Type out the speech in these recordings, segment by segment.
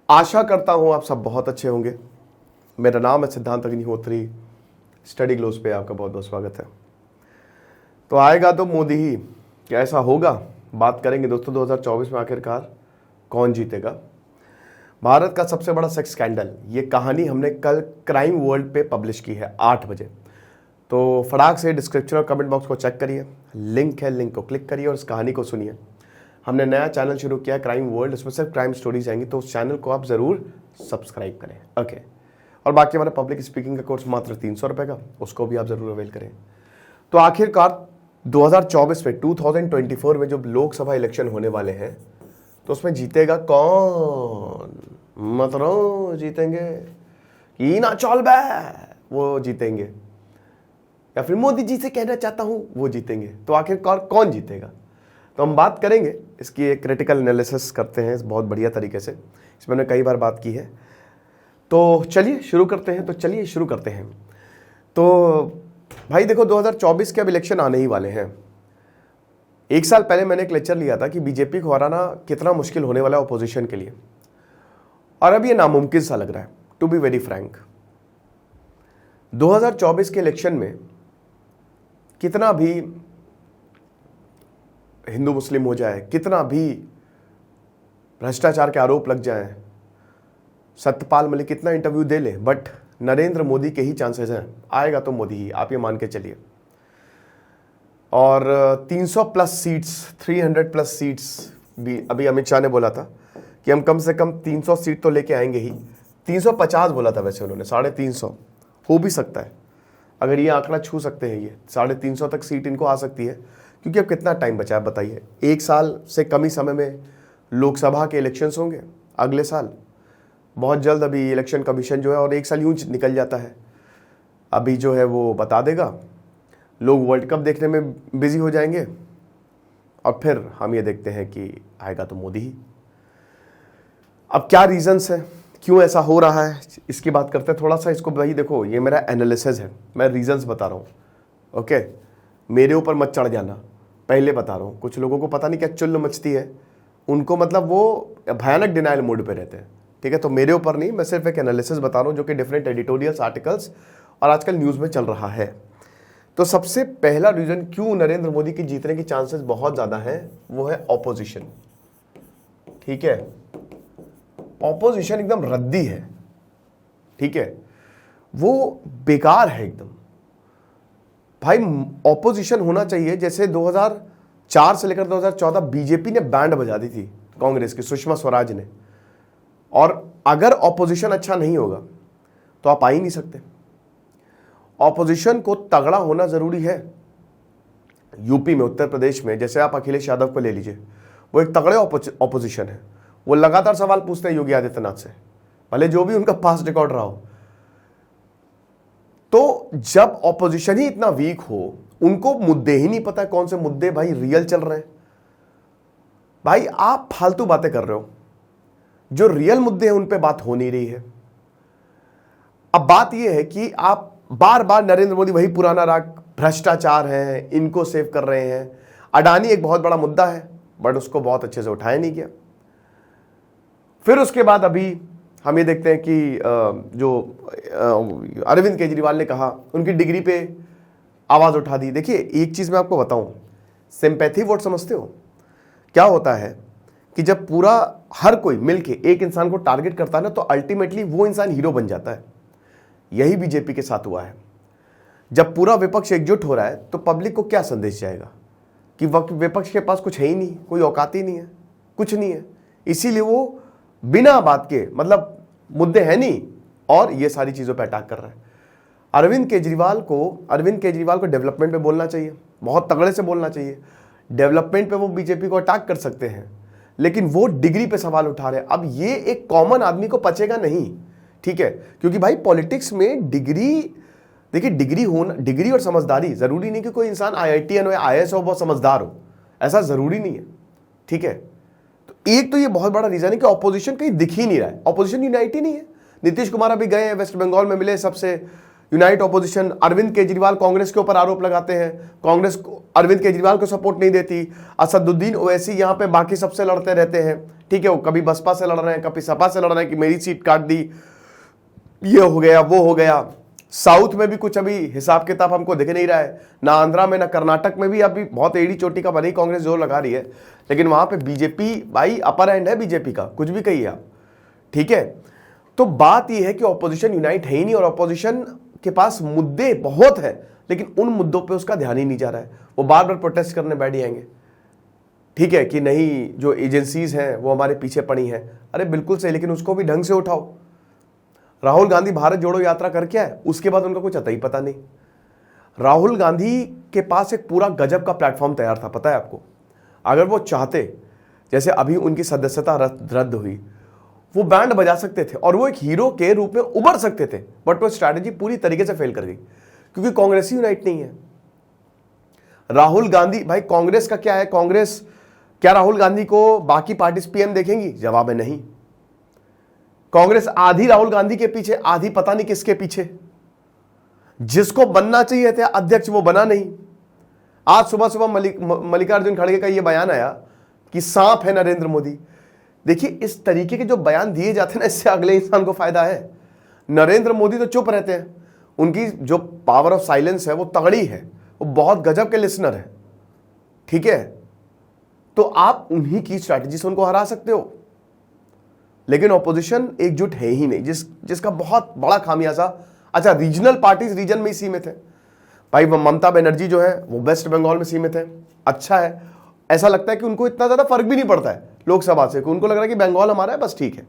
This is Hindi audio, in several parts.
आशा करता हूं आप सब बहुत अच्छे होंगे। मेरा नाम है सिद्धांत अग्निहोत्री। स्टडी ग्लोस पे आपका बहुत बहुत स्वागत है। तो आएगा तो मोदी ही, क्या ऐसा होगा? बात करेंगे दोस्तों 2024 में आखिरकार कौन जीतेगा। भारत का सबसे बड़ा सेक्स स्कैंडल, ये कहानी हमने कल क्राइम वर्ल्ड पे पब्लिश की है 8 बजे। तो फटाक से डिस्क्रिप्शन और कमेंट बॉक्स को चेक करिए, लिंक है, लिंक को क्लिक करिए और इस कहानी को सुनिए। हमने नया चैनल शुरू किया है क्राइम वर्ल्ड, इसमें सिर्फ क्राइम स्टोरीज आएंगी, तो उस चैनल को आप ज़रूर सब्सक्राइब करें। ओके। और बाकी हमारा पब्लिक स्पीकिंग का कोर्स मात्र 300 रुपये का, उसको भी आप ज़रूर अवेल करें। तो आखिरकार 2024 में 2024 में जो लोकसभा इलेक्शन होने वाले हैं, तो उसमें जीतेगा कौन? मतलब जीतेंगे कि ना चौल वो जीतेंगे, या फिर मोदी जी से कहना चाहता हूं वो जीतेंगे। तो आखिरकार कौन जीतेगा, तो हम बात करेंगे इसकी। एक क्रिटिकल एनालिसिस करते हैं बहुत बढ़िया तरीके से, इसमें हमने कई बार बात की है। तो चलिए शुरू करते हैं। तो भाई देखो, 2024 के अब इलेक्शन आने ही वाले हैं। एक साल पहले मैंने एक लेक्चर लिया था कि बीजेपी को हराना कितना मुश्किल होने वाला है ऑपोजिशन के लिए, और अब ये नामुमकिन सा लग रहा है, टू बी वेरी फ्रैंक। 2024 के इलेक्शन में कितना भी हिंदू मुस्लिम हो जाए, कितना भी भ्रष्टाचार के आरोप लग जाए, सत्यपाल मलिक कितना इंटरव्यू दे ले, बट नरेंद्र मोदी के ही चांसेस हैं। आएगा तो मोदी ही, आप ये मान के चलिए। और 300 प्लस सीट्स, 300 प्लस सीट्स भी अभी अमित शाह ने बोला था कि हम कम से कम 300 सीट तो लेके आएंगे ही। 350 बोला था वैसे उन्होंने, 350 हो भी सकता है। अगर ये आंकड़ा छू सकते हैं, ये 350 तक सीट इनको आ सकती है, क्योंकि अब कितना टाइम बचा है बताइए। 1 साल से कम ही समय में लोकसभा के इलेक्शंस होंगे अगले साल, बहुत जल्द। अभी इलेक्शन कमीशन जो है, और 1 साल यूं निकल जाता है, अभी जो है वो बता देगा। लोग वर्ल्ड कप देखने में बिजी हो जाएंगे, और फिर हम ये देखते हैं कि आएगा तो मोदी ही। अब क्या रीजंस है, क्यों ऐसा हो रहा है, इसकी बात करते हैं थोड़ा सा। इसको भाई देखो, ये मेरा एनालिसिस है, मैं रीजंस बता रहा हूँ। ओके, मेरे ऊपर मत चढ़ जाना, पहले बता रहा हूँ। कुछ लोगों को पता नहीं क्या चुल्ल मचती है, उनको मतलब वो भयानक डिनाइल मोड पे रहते हैं, ठीक है। तो मेरे ऊपर नहीं, मैं सिर्फ एक एनालिसिस बता रहा हूँ जो कि डिफरेंट एडिटोरियल्स, आर्टिकल्स और आजकल न्यूज़ में चल रहा है। तो सबसे पहला रीजन क्यों नरेंद्र मोदी की जीतने की चांसेस बहुत ज़्यादा हैं, वो है ऑपोजिशन। ठीक है, ऑपोजिशन एकदम रद्दी है, ठीक है, वो बेकार है एकदम। भाई ऑपोजिशन होना चाहिए, जैसे 2004 से लेकर 2014 बीजेपी ने बैंड बजा दी थी कांग्रेस की, सुषमा स्वराज ने। और अगर ऑपोजिशन अच्छा नहीं होगा तो आप आ ही नहीं सकते। ऑपोजिशन को तगड़ा होना जरूरी है। यूपी में, उत्तर प्रदेश में, जैसे आप अखिलेश यादव को ले लीजिए, वो एक तगड़े ऑपोजिशन है। वो लगातार सवाल पूछते हैं योगी आदित्यनाथ से, भले जो भी उनका पास्ट रिकॉर्ड रहा हो। तो जब ऑपोजिशन ही इतना वीक हो, उनको मुद्दे ही नहीं पता कौन से मुद्दे भाई रियल चल रहे हैं। भाई आप फालतू बातें कर रहे हो, जो रियल मुद्दे हैं उन पे बात हो नहीं रही है। अब बात यह है कि आप बार बार नरेंद्र मोदी वही पुराना राग, भ्रष्टाचार है, इनको सेव कर रहे हैं। अडानी एक बहुत बड़ा मुद्दा है, बट उसको बहुत अच्छे से उठाया नहीं गया। फिर उसके बाद अभी हम ये देखते हैं कि जो अरविंद केजरीवाल ने कहा, उनकी डिग्री पे आवाज उठा दी। देखिए एक चीज मैं आपको बताऊं, सिंपैथी वोट समझते हो क्या होता है कि जब पूरा हर कोई मिलके एक इंसान को टारगेट करता है ना, तो अल्टीमेटली वो इंसान हीरो बन जाता है। यही बीजेपी के साथ हुआ है। जब पूरा विपक्ष एकजुट हो रहा है, तो पब्लिक को क्या संदेश जाएगा कि विपक्ष के पास कुछ है ही नहीं, कोई औकात ही नहीं है, कुछ नहीं है। इसीलिए वो बिना बात के, मतलब मुद्दे हैं नहीं, और ये सारी चीजों पे अटैक कर रहा है। अरविंद केजरीवाल को डेवलपमेंट पे बोलना चाहिए, बहुत तगड़े से बोलना चाहिए। डेवलपमेंट पे वो बीजेपी को अटैक कर सकते हैं, लेकिन वो डिग्री पे सवाल उठा रहे हैं। अब ये एक कॉमन आदमी को पचेगा नहीं, ठीक है, क्योंकि भाई पॉलिटिक्स में डिग्री, देखिए डिग्री और समझदारी, जरूरी नहीं कि कोई इंसान IITN हो या IAS हो बहुत समझदार हो, ऐसा जरूरी नहीं है, ठीक है। तो एक तो ये बहुत बड़ा रीजन है कि ऑपोजिशन कहीं दिख ही नहीं रहा है, ऑपोजिशन यूनाइट ही नहीं है। नीतीश कुमार अभी गए हैं, वेस्ट बंगाल में मिले सबसे, यूनाइट ऑपोजिशन। अरविंद केजरीवाल कांग्रेस के ऊपर आरोप लगाते हैं, कांग्रेस अरविंद केजरीवाल को सपोर्ट नहीं देती। असदुद्दीन ओवैसी यहाँ पे बाकी सबसे लड़ते रहते हैं, ठीक है, वो कभी बसपा से लड़ रहे हैं, कभी सपा से लड़ रहे हैं कि मेरी सीट काट दी, ये हो गया वो हो गया। साउथ में भी कुछ अभी हिसाब किताब हमको दिख नहीं रहा है, ना आंध्रा में ना कर्नाटक में भी अभी बहुत एड़ी चोटी का भले ही कांग्रेस जोर लगा रही है, लेकिन वहां पे बीजेपी भाई अपर एंड है बीजेपी का, कुछ भी कहिए आप, ठीक है। तो बात यह है कि ऑपोजिशन यूनाइट है ही नहीं, और ऑपोजिशन के पास मुद्दे बहुत है लेकिन उन मुद्दों पे उसका ध्यान ही नहीं जा रहा है। वो बार बार प्रोटेस्ट करने बैठ जाएंगे, ठीक है, कि नहीं जो एजेंसीज हैं वो हमारे पीछे पड़ी हैं। अरे बिल्कुल सही, लेकिन उसको भी ढंग से उठाओ। राहुल गांधी भारत जोड़ो यात्रा करके आए, उसके बाद उनका कुछ अता ही पता नहीं। राहुल गांधी के पास एक पूरा गजब का प्लेटफॉर्म तैयार था, पता है आपको। अगर वो चाहते, जैसे अभी उनकी सदस्यता रद्द हुई, वो बैंड बजा सकते थे और वो एक हीरो के रूप में उभर सकते थे, बट वो स्ट्रैटेजी पूरी तरीके से फेल कर गई क्योंकि कांग्रेस ही यूनाइट नहीं है। राहुल गांधी, भाई कांग्रेस का क्या है, कांग्रेस क्या राहुल गांधी को बाकी पार्टीज पीएम देखेंगी? जवाब है नहीं। कांग्रेस आधी राहुल गांधी के पीछे, आधी पता नहीं किसके पीछे। जिसको बनना चाहिए था अध्यक्ष वो बना नहीं। आज सुबह सुबह मल्लिकार्जुन खड़गे का यह बयान आया कि सांप है नरेंद्र मोदी। देखिए इस तरीके के जो बयान दिए जाते हैं ना, इससे अगले इंसान को फायदा है। नरेंद्र मोदी तो चुप रहते हैं, उनकी जो पावर ऑफ साइलेंस है वो तगड़ी है, वो बहुत गजब के लिसनर है, ठीक है। तो आप उन्हीं की स्ट्रैटेजी से उनको हरा सकते हो, लेकिन ऑपोजिशन एकजुट है ही नहीं, जिसका बहुत बड़ा खामियाजा। अच्छा, रीजनल पार्टीज रीजन में ही सीमित है। भाई ममता बनर्जी जो है वो वेस्ट बंगाल में सीमित है, अच्छा है। ऐसा लगता है कि उनको इतना ज्यादा फर्क भी नहीं पड़ता है लोकसभा से, उनको लग रहा है कि बंगाल हमारा है, बस ठीक है।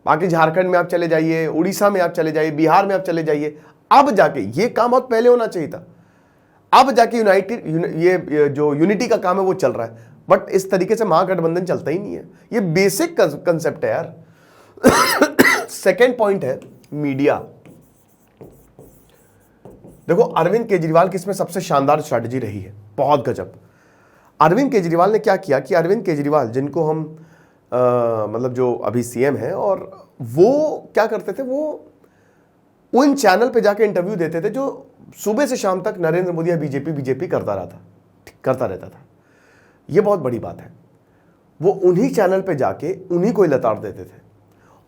बाकी झारखंड में आप चले जाइए, उड़ीसा में आप चले जाइए, बिहार में आप चले जाइए। अब जाके ये काम बहुत पहले होना चाहिए था, अब जाके ये जो यूनिटी का काम है वो चल रहा है, बट इस तरीके से महागठबंधन चलता ही नहीं है। ये बेसिक कंसेप्ट है यार। सेकेंड पॉइंट है मीडिया। देखो अरविंद केजरीवाल की इसमें सबसे शानदार स्ट्रैटेजी रही है, बहुत गजब। अरविंद केजरीवाल ने क्या किया कि अरविंद केजरीवाल जिनको हम मतलब जो अभी सीएम है, और वो क्या करते थे, वो उन चैनल पे जाके इंटरव्यू देते थे जो सुबह से शाम तक नरेंद्र मोदी या बीजेपी करता रहता था। ये बहुत बड़ी बात है। वो उन्हीं चैनल पे जाके उन्हीं को लताड़ देते थे,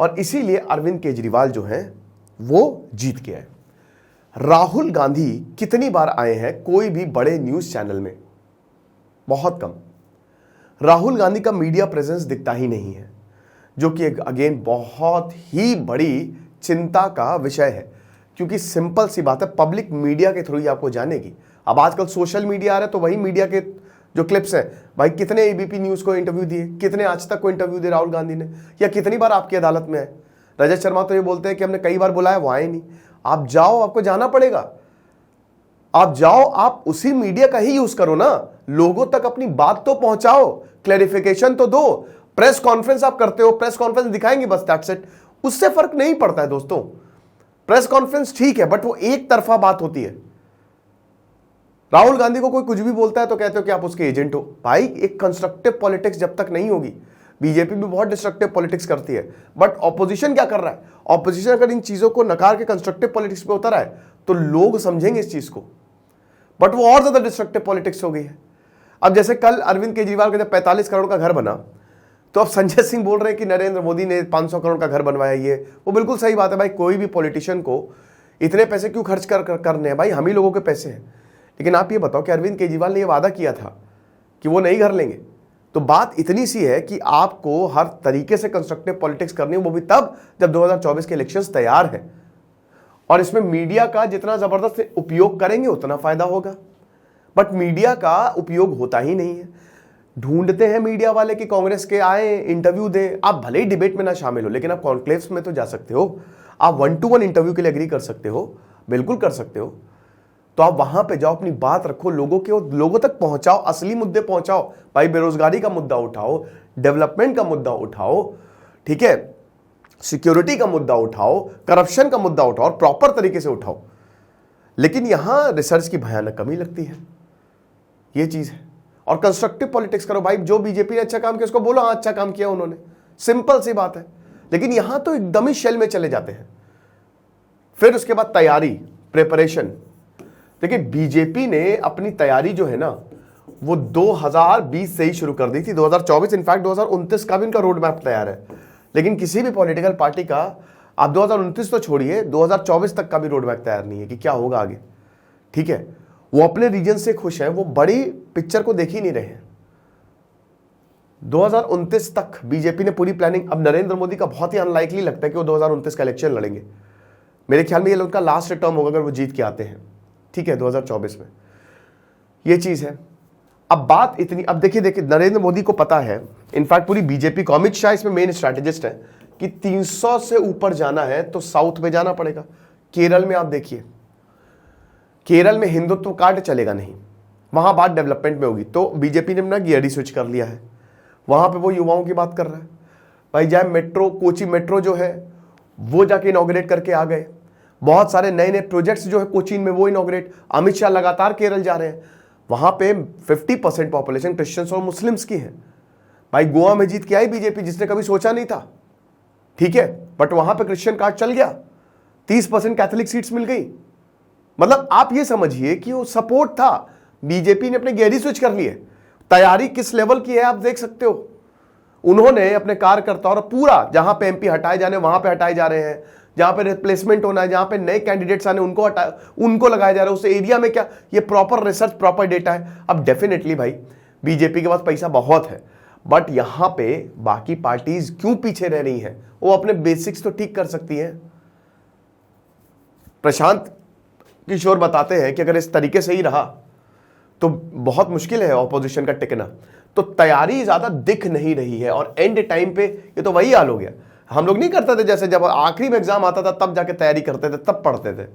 और इसीलिए अरविंद केजरीवाल जो है वो जीत के आए। राहुल गांधी कितनी बार आए हैं कोई भी बड़े न्यूज चैनल में? बहुत कम। राहुल गांधी का मीडिया प्रेजेंस दिखता ही नहीं है, जो कि अगेन बहुत ही बड़ी चिंता का विषय है, क्योंकि सिंपल सी बात है, पब्लिक मीडिया के थ्रू ही आपको जानेगी। अब आजकल सोशल मीडिया आ रहा है, तो वही मीडिया के जो क्लिप्स हैं, भाई कितने एबीपी न्यूज को इंटरव्यू दिए, कितने आज तक को इंटरव्यू दिए राहुल गांधी ने, या कितनी बार आपकी अदालत में आए। रजत शर्मा तो ये बोलते हैं कि हमने कई बार बुलाया, वो आए नहीं। आप जाओ, आपको जाना पड़ेगा, आप जाओ, आप उसी मीडिया का ही यूज करो ना, लोगों तक अपनी बात तो पहुंचाओ, क्लैरिफिकेशन तो दो। प्रेस कॉन्फ्रेंस आप करते हो, प्रेस कॉन्फ्रेंस दिखाएंगे बस, दैट्स इट। उससे फर्क नहीं पड़ता है दोस्तों। प्रेस कॉन्फ्रेंस ठीक है, बट वो एक तरफा बात होती है। राहुल गांधी को कोई कुछ भी बोलता है तो कहते हो कि आप उसके एजेंट हो। भाई एक कंस्ट्रक्टिव पॉलिटिक्स जब तक नहीं होगी, बीजेपी भी बहुत डिस्ट्रक्टिव पॉलिटिक्स करती है, बट ऑपोजिशन क्या कर रहा है? ऑपोजिशन अगर इन चीजों को नकार के कंस्ट्रक्टिव पॉलिटिक्स पे उतर आए तो लोग समझेंगे इस चीज को, बट वो और ज्यादा डिस्ट्रक्टिव पॉलिटिक्स हो गई है। अब जैसे कल अरविंद केजरीवाल का जब 45 करोड़ का घर बना, तो अब संजय सिंह बोल रहे हैं कि नरेंद्र मोदी ने 500 करोड़ का घर बनवाया। ये वो बिल्कुल सही बात है भाई, कोई भी पॉलिटिशियन को इतने पैसे क्यों खर्च करने हैं? भाई हम ही लोगों के पैसे हैं। लेकिन आप ये बताओ कि अरविंद केजरीवाल ने ये वादा किया था कि वो नई घर लेंगे। तो बात इतनी सी है कि आपको हर तरीके से कंस्ट्रक्टिव पॉलिटिक्स करनी है, वो भी तब जब 2024 के इलेक्शंस तैयार हैं, और इसमें मीडिया का जितना जबरदस्त उपयोग करेंगे उतना फायदा होगा। बट मीडिया का उपयोग होता ही नहीं है। ढूंढते हैं मीडिया वाले कि कांग्रेस के आए, इंटरव्यू दें। आप भले ही डिबेट में ना शामिल हो, लेकिन आप कॉन्क्लेव्स में तो जा सकते हो, आप 1-to-1 इंटरव्यू के लिए एग्री कर सकते हो, बिल्कुल कर सकते हो। तो आप वहां पे जाओ, अपनी बात रखो, लोगों तक पहुंचाओ, असली मुद्दे पहुंचाओ। भाई बेरोजगारी का मुद्दा उठाओ, डेवलपमेंट का मुद्दा उठाओ, ठीक है, सिक्योरिटी का मुद्दा उठाओ, करप्शन का मुद्दा उठाओ, और प्रॉपर तरीके से उठाओ। लेकिन यहां रिसर्च की भयानक कमी लगती है, ये चीज है। और कंस्ट्रक्टिव पॉलिटिक्स करो भाई, जो बीजेपी ने अच्छा काम किया उसको बोलो हाँ अच्छा काम किया उन्होंने, सिंपल सी बात है। लेकिन यहां तो एकदम ही शेल में चले जाते हैं। फिर उसके बाद तैयारी, प्रिपरेशन। देखिए बीजेपी ने अपनी तैयारी जो है ना वो 2020 से ही शुरू कर दी थी। 2024 इनफैक्ट 2029 का भी इनका रोड मैप तैयार है, लेकिन किसी भी पॉलिटिकल पार्टी का आप 2029 तो छोड़िए 2024 तक का भी रोड मैप तैयार नहीं है कि क्या होगा आगे। ठीक है, वो अपने रीजन से खुश है, वो बड़ी पिक्चर को देख ही नहीं रहे हैं। 2029 तक बीजेपी ने पूरी प्लानिंग। अब नरेंद्र मोदी का बहुत ही अनलाइकली लगता है कि वो 2029 का इलेक्शन लड़ेंगे। मेरे ख्याल में ये उनका लास्ट टर्म होगा अगर वो जीत के आते हैं, ठीक है, 2024 में। ये चीज है। अब बात इतनी, अब देखिए नरेंद्र मोदी को पता है, इनफैक्ट पूरी बीजेपी को, अमित शाह इसमें मेन स्ट्रैटेजिस्ट है कि 300 से ऊपर जाना है तो साउथ में जाना पड़ेगा। केरल में आप देखिए, केरल में हिंदुत्व कार्ड चलेगा नहीं, वहां बात डेवलपमेंट में होगी। तो बीजेपी ने अपना गियर ही स्विच कर लिया है, वहां पे वो युवाओं की बात कर रहा है। भाई जाए मेट्रो, कोची मेट्रो जो है वो जाके इनॉग्रेट करके आ गए। बहुत सारे नए नए प्रोजेक्ट्स जो है कोचीन में वो इनॉग्रेट। अमित शाह लगातार केरल जा रहे हैं, वहां पे 50% पॉपुलेशन क्रिश्चियंस और मुस्लिम्स की है। भाई गोवा में जीत के आई बीजेपी, जिसने कभी सोचा नहीं था, ठीक है, बट वहां पे क्रिश्चियन कार्ड चल गया, 30% कैथोलिक सीट्स मिल गई। मतलब आप ये समझिए कि वो सपोर्ट था, बीजेपी ने अपने गियर ही स्विच कर लिए। तैयारी किस लेवल की है आप देख सकते हो। उन्होंने अपने कार्यकर्ताओं और पूरा, जहां पे एमपी हटाए जाने वहां पे हटाए जा रहे हैं, जहां पे रिप्लेसमेंट होना है, जहां पे नए कैंडिडेट्स आने उनको उनको लगाया जा रहा है। उस एरिया में क्या, ये प्रॉपर रिसर्च, प्रॉपर डेटा है। अब डेफिनेटली भाई बीजेपी के पास पैसा बहुत है, बट यहां पे बाकी पार्टीज क्यों पीछे रह रही हैं? वो अपने बेसिक्स तो ठीक कर सकती हैं। प्रशांत किशोर बताते हैं कि अगर इस तरीके से ही रहा तो बहुत मुश्किल है ऑपोजिशन का टिकना। तो तैयारी ज्यादा दिख नहीं रही है, और एंड टाइम पे ये तो वही हाल हो गया। हम लोग नहीं करते थे, जैसे जब आखिरी में एग्जाम आता था तब जाके तैयारी करते थे, तब पढ़ते थे,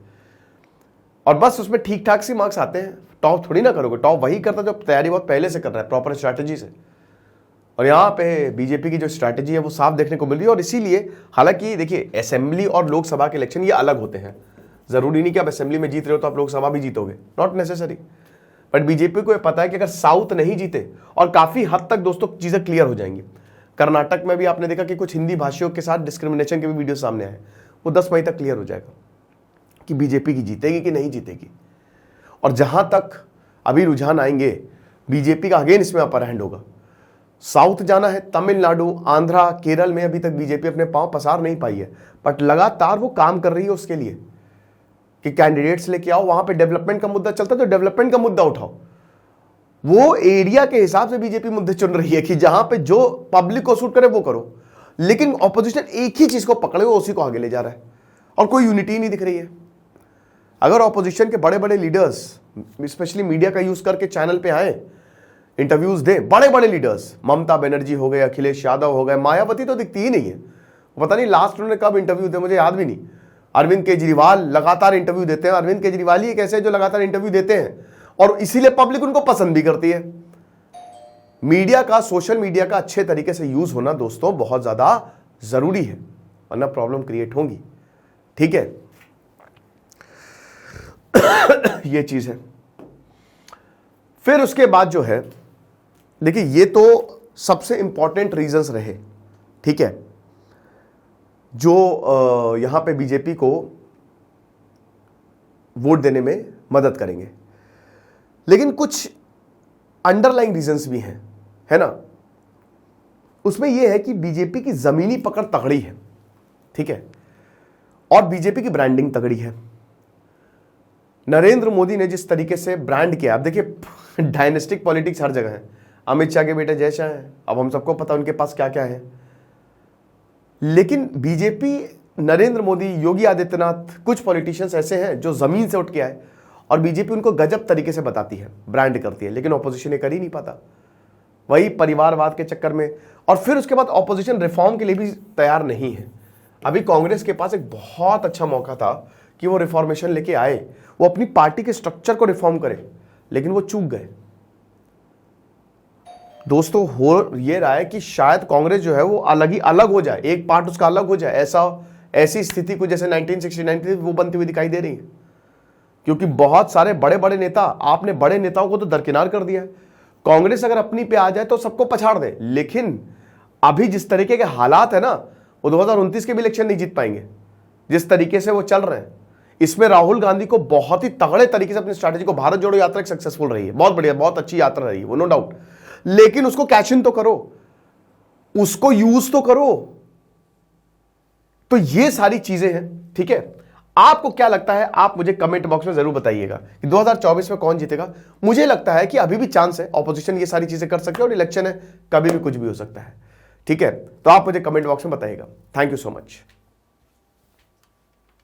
और बस उसमें ठीक ठाक से मार्क्स आते हैं। टॉप थोड़ी ना करोगे, टॉप वही करता जो तैयारी बहुत पहले से कर रहा है, प्रॉपर स्ट्रैटेजी से। और यहाँ पे बीजेपी की जो स्ट्रैटेजी है वो साफ देखने को मिल रही है। और इसीलिए, हालांकि देखिए असेंबली और लोकसभा के इलेक्शन ये अलग होते हैं, जरूरी नहीं कि आप असेंबली में जीत रहे हो तो आप लोकसभा भी जीतोगे, नॉट नेसेसरी। बट बीजेपी को यह पता है कि अगर साउथ नहीं जीते, और काफी हद तक दोस्तों चीजें क्लियर हो जाएंगी। कर्नाटक में भी आपने देखा कि कुछ हिंदी भाषियों के साथ डिस्क्रिमिनेशन के भी वीडियो सामने आए, वो 10 मई तक क्लियर हो जाएगा कि बीजेपी की जीतेगी कि नहीं जीतेगी। और जहां तक अभी रुझान आएंगे, बीजेपी का अगेन इसमें अपर हैंड होगा। साउथ जाना है, तमिलनाडु, आंध्रा, केरल में अभी तक बीजेपी अपने पांव पसार नहीं पाई है, बट लगातार वो काम कर रही है उसके लिए कि कैंडिडेट्स लेके आओ। वहां पे डेवलपमेंट का मुद्दा चलता है तो डेवलपमेंट का मुद्दा उठाओ। वो एरिया के हिसाब से बीजेपी मुद्दे चुन रही है कि जहां पे जो पब्लिक को सूट करे वो करो। लेकिन ऑपोजिशन एक ही चीज को पकड़े हुए उसी को आगे ले जा रहा है, और कोई यूनिटी नहीं दिख रही है। अगर ऑपोजिशन के बड़े बड़े लीडर्स स्पेशली मीडिया का यूज करके चैनल पे आए, इंटरव्यूज दें, बड़े बड़े लीडर्स, ममता बनर्जी हो गए, अखिलेश यादव हो गए, मायावती तो दिखती ही नहीं है। पता नहीं लास्ट उन्होंने कब इंटरव्यू दिया, मुझे याद भी नहीं। अरविंद केजरीवाल लगातार इंटरव्यू देते हैं। अरविंद केजरीवाल ही एक ऐसे जो लगातार इंटरव्यू देते हैं, और इसीलिए पब्लिक उनको पसंद भी करती है। मीडिया का, सोशल मीडिया का अच्छे तरीके से यूज होना दोस्तों बहुत ज्यादा जरूरी है, वरना प्रॉब्लम क्रिएट होंगी। ठीक है ये चीज है। फिर उसके बाद जो है, देखिए ये तो सबसे इंपॉर्टेंट रीजंस रहे, ठीक है, जो यहां पे बीजेपी को वोट देने में मदद करेंगे। लेकिन कुछ अंडरलाइंग रीजंस भी हैं, है ना। उसमें यह है कि बीजेपी की जमीनी पकड़ तगड़ी है, ठीक है, और बीजेपी की ब्रांडिंग तगड़ी है। नरेंद्र मोदी ने जिस तरीके से ब्रांड किया, आप देखिए डायनेस्टिक पॉलिटिक्स हर जगह है। अमित शाह के बेटे जय शाह हैं, अब हम सबको पता उनके पास क्या क्या है। लेकिन बीजेपी, नरेंद्र मोदी, योगी आदित्यनाथ, कुछ पॉलिटिशियंस ऐसे हैं जो जमीन से उठ के आए, और बीजेपी उनको गजब तरीके से बताती है, ब्रांड करती है, लेकिन ऑपोजिशन ने कर ही नहीं पाता। वही परिवारवाद के चक्कर में, और फिर उसके बाद ऑपोजिशन रिफॉर्म के लिए भी तैयार नहीं है। अभी कांग्रेस के पास एक बहुत अच्छा मौका था कि वो रिफॉर्मेशन लेके आए, वो अपनी पार्टी के स्ट्रक्चर को रिफॉर्म करे, लेकिन वो चूक गए। दोस्तों हो ये रहा है कि शायद कांग्रेस जो है वो अलग हो जाए, एक पार्ट उसका अलग हो जाए। ऐसी स्थिति को जैसे 1969 थी वो बनती हुई दिखाई दे रही है, क्योंकि बहुत सारे बड़े बड़े नेता, आपने बड़े नेताओं को तो दरकिनार कर दिया है। कांग्रेस अगर अपनी पे आ जाए तो सबको पछाड़ दे, लेकिन अभी जिस तरीके के हालात है ना, वो 2029 के भी इलेक्शन नहीं जीत पाएंगे जिस तरीके से वो चल रहे हैं। इसमें राहुल गांधी को बहुत ही तगड़े तरीके से अपनी स्ट्रैटेजी को, भारत जोड़ो यात्रा एक सक्सेसफुल रही है, बहुत बढ़िया, बहुत अच्छी यात्रा रही है वो, नो डाउट, लेकिन उसको कैश इन तो करो, उसको यूज तो करो। तो ये सारी चीजें हैं, ठीक है। आपको क्या लगता है, आप मुझे कमेंट बॉक्स में जरूर बताइएगा कि 2024 में कौन जीतेगा। मुझे लगता है कि अभी भी चांस है, ऑपोजिशन ये सारी चीजें कर सकते हैं, और इलेक्शन है, कभी भी कुछ भी हो सकता है, ठीक है। तो आप मुझे कमेंट बॉक्स में बताइएगा। Thank you so much.